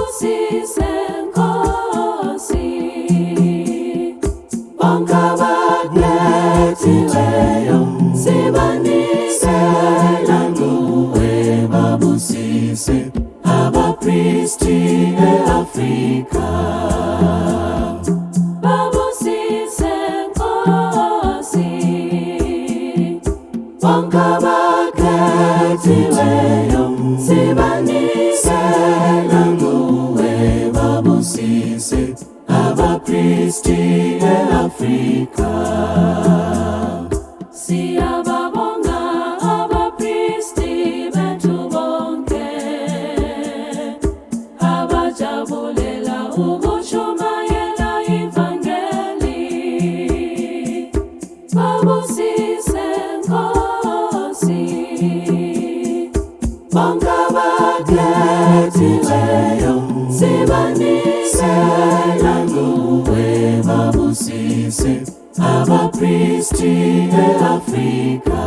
babusise Nkosi, bonke abakhethiweyo sibanisela nguwe babusise abapristi e-Afrika. Babusise Nkosi, bonke abakhethiweyo sibanisela nguwe babusise abapristi e-Afrika. Siyababonga abapristi bethu bonke abajabulela ukushumayela ivangeli. Babusise Nkosi, bonke abakhethiweyo sibanisela nguwe babusise abapristi e-Afrika.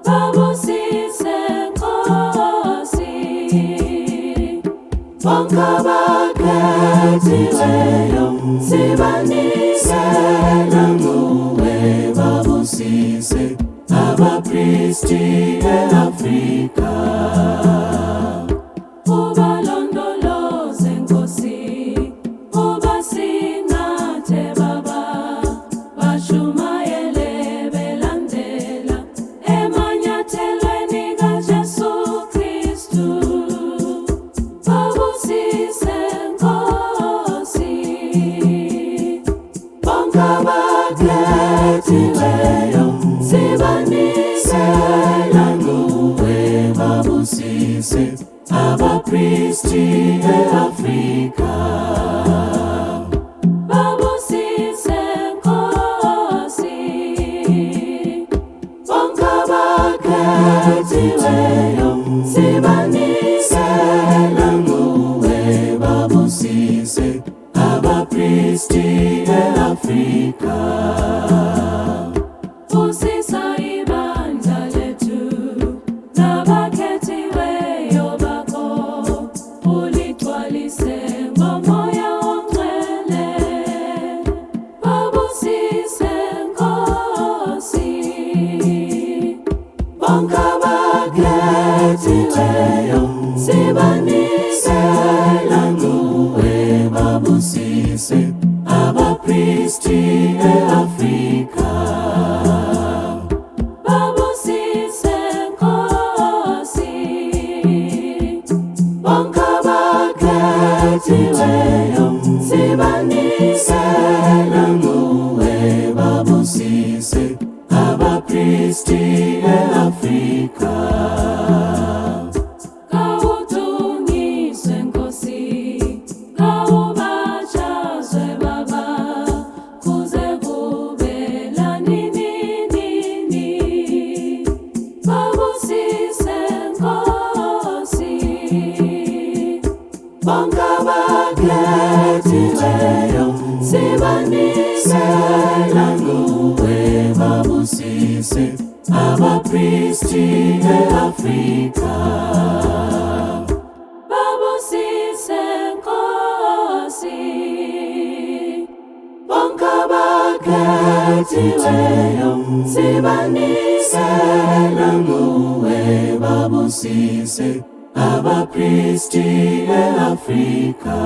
Babusise Nkosi, bonke abakhethiweyo sibanisela nguwe babusise abapristi e-Afrika. Ubalondoloze Nkosi, ubasingathe Baba, bashumayele belandela emanyathelweni kaJesu Kristu. Babusise Nkosi, bonke abakhethiweyo sibanisela nguwe babusise abapristi e-Afrika. Babusise Nkosi, bonke abakhethiweyo sibanisela nguwe babusise abapristi e-Afrika. Busisa ibandla lethu nabakhethiweyo bakho, uligcwalise ngomoya ongcwele. Babusise Nkosi, bonke abakhethiweyo sibanisela nguwe babusise abapristi e-Afrika. Babusise Nkosi, bonke abakhethiweyo sibanisela nguwe babusise abapristi e-Afrika. Kawudunyiswe Nkosi, kawubajazwe Baba, kuze kube lanini nini. Babusise Nkosi, bonke abakhethiweyo sibanisela nguwe babusise abapristi e-Afrika. Babusise Nkosi, bonke abakhethiweyo sibanisela nguwe babusise abapristi e-Afrika.